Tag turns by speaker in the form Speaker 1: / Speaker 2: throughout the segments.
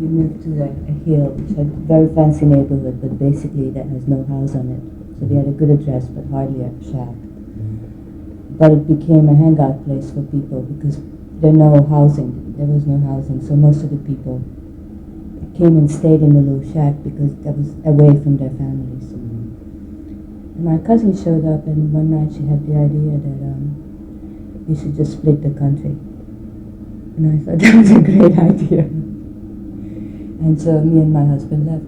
Speaker 1: we moved to a hill, which had a very fancy neighborhood, but basically that has no house on it. So we had a good address, but hardly a shack. But it became a hangout place for people because there was no housing, so most of the people came and stayed in the little shack because that was away from their families. And my cousin showed up, and one night she had the idea that we should just split the country. And I thought that was a great idea. And so me and my husband left.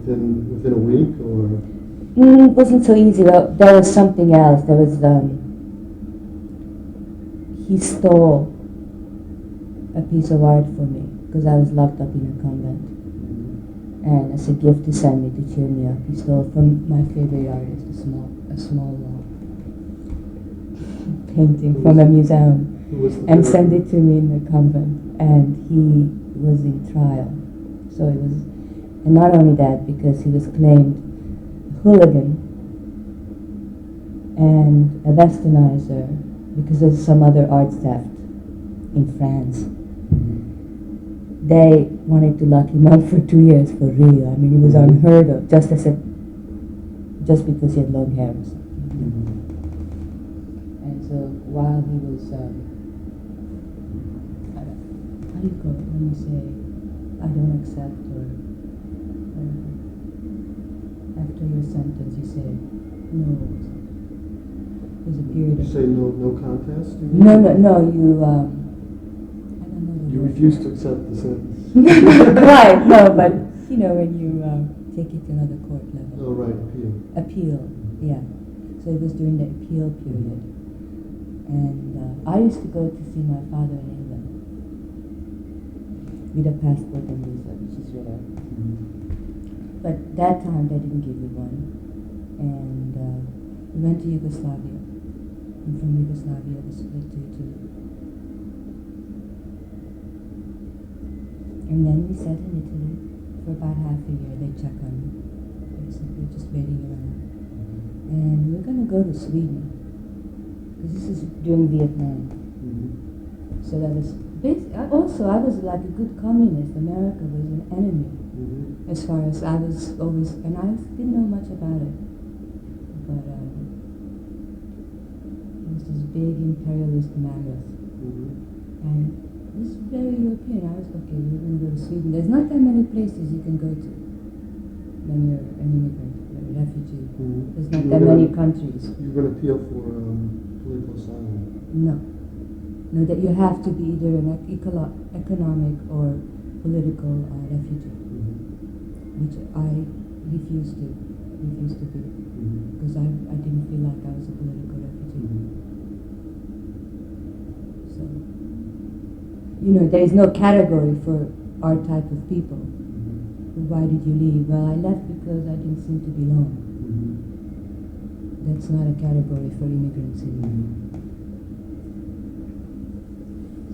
Speaker 2: Within a week, or?
Speaker 1: It wasn't so easy. Well, there was something else. There was, he stole a piece of art for me because I was locked up in a convent. And as a gift to send me to cheer me up, he stole from my favorite artist a small painting from a museum and sent it to me in the convent. And he was in trial. So it was, and not only that, because he was claimed a hooligan and a westernizer because of some other art theft in France. They wanted to lock him up for 2 years for real. I mean, it was unheard of, just because he had long hair or something. And so while he was, how do you call it when you say, I don't accept, or after your sentence you say, no. There's a period of...
Speaker 2: You say no contest?
Speaker 1: No, you,
Speaker 2: You refuse to accept the sentence.
Speaker 1: Right, no, but you know when you take it to another court level.
Speaker 2: Oh, right, appeal.
Speaker 1: Appeal, yeah. So it was during the appeal period. And I used to go to see my father in England with a passport and visa, which is rare. But that time they didn't give me one. And we went to Yugoslavia. And from Yugoslavia we split to Italy. And then we sat in Italy for about half a year. They check on me, basically just waiting around. And we were going to go to Sweden, because this is during Vietnam. So that was also, I was like a good communist. America was an enemy, as far as I was always, and I didn't know much about it. But it was this big imperialist mammoth. And it was very European. I was, okay, you're going to go to Sweden. There's not that many places you can go to when you're an immigrant, a refugee. There's not that many countries.
Speaker 2: You're going to appeal for political asylum?
Speaker 1: No, that you have to be either an economic or political refugee, which I refused to be, because I didn't feel like I was a political refugee. So, you know, there is no category for our type of people. Why did you leave? Well, I left because I didn't seem to belong. That's not a category for immigrants anymore.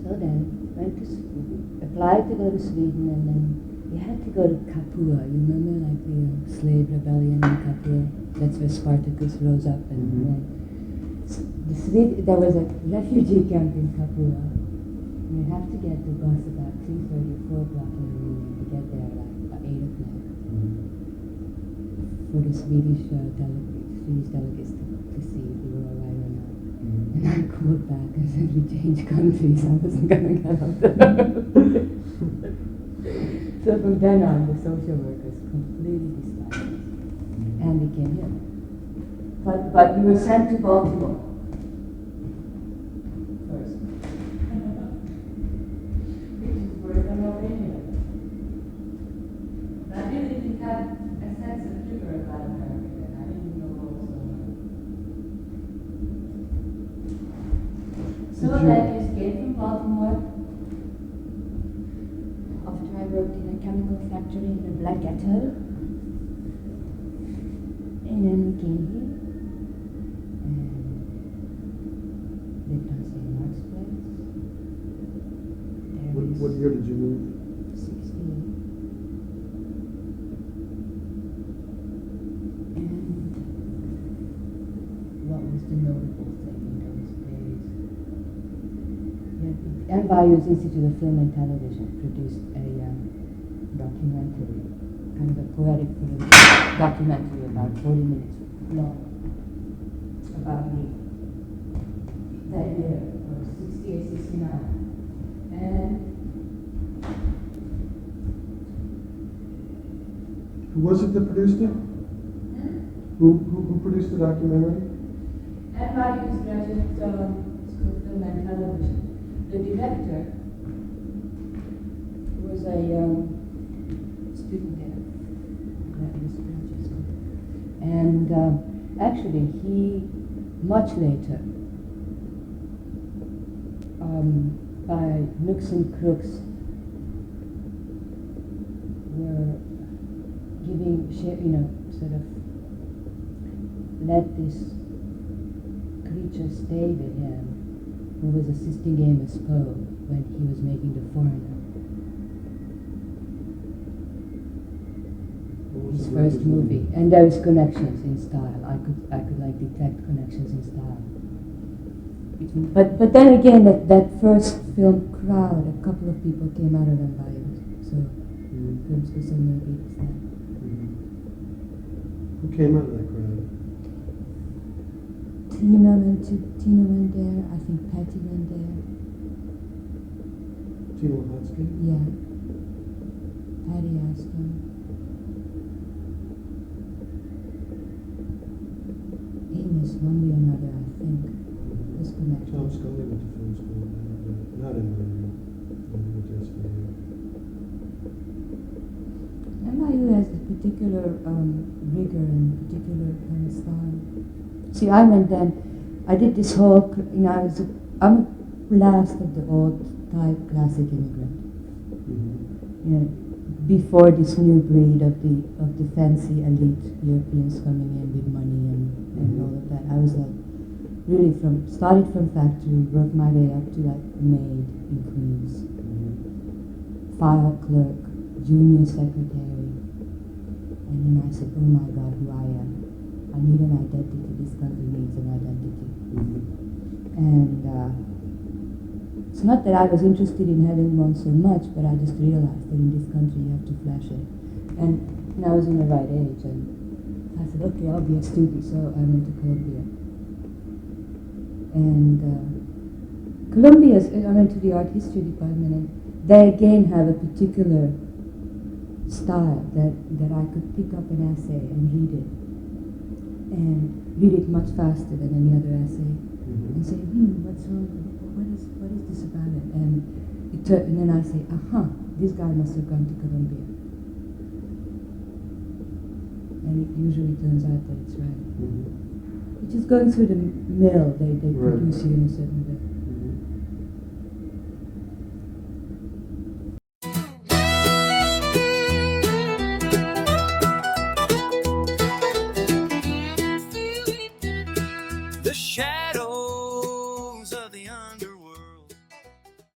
Speaker 1: So then, went to Sweden, applied to go to Sweden, and then you had to go to Capua. You remember, like the slave rebellion in Capua? That's where Spartacus rose up and there was a refugee camp in Capua. You have to get the bus about 3:30 or 4 o'clock in the morning to get there like 8 o'clock for the Swedish delegates to see if we were all right or not. And I called back and said, we changed countries, I wasn't going to get up there. So from then on, the social workers completely disliked us. And we came here. But we were sent to Baltimore first. I really didn't have a sense of humor about America. I didn't know what was going on. So then I escaped from Baltimore after I worked in a chemical factory in the Black Ghetto. And then we came here and lived on St. Mark's Place.
Speaker 2: What year did you move?
Speaker 1: 68. And what was the notable thing in those days? NYU's Institute of Film and Television produced a documentary, kind of a poetic documentary about 40 minutes long about me that year, or 68, 69. And
Speaker 2: who was it that produced it? Who produced the documentary?
Speaker 1: NYU's Graduate School of Film and Television. The director was a student there at this graduate school. And actually, he, much later, by nooks and crooks, were giving, sort of let this creature stay with him, who was assisting Amos Poe when he was making The Foreigner. His first movie. And there is connections in style. I could like detect connections in style. But then again, that first film crowd, a couple of people came out of NYU. So film school, so maybe it's that.
Speaker 2: Who came out of that crowd?
Speaker 1: Tina went there. I think Patty went there.
Speaker 2: Tina Wahotsky?
Speaker 1: Yeah. Patty Aston. Amos, one way or another, I think, was connected.
Speaker 2: Tom Scully went to film school, not in NYU. He went to SVU.
Speaker 1: NYU has a particular rigor and particular kind of style. See, I went then, I did this whole, I'm a last of the old type classic immigrant. Before this new breed of the fancy elite Europeans coming in with money and all of that. I was like, really started from factory, worked my way up to like maid in Queens, file clerk, junior secretary, and then I said, oh my God, who I am. I need an identity. This country needs an identity. And it's not that I was interested in having one so much, but I just realized that in this country you have to flash it. And I was in the right age, and I said, okay, I'll be a student. So I went to Columbia. And I went to the art history department, and they again have a particular style that I could pick up an essay and read it. And read it much faster than any other essay, and say, what's wrong? What is this about it? And then I say, this guy must have gone to Columbia. And it usually turns out that it's right. It's just going through the mill. They produce you in a certain way.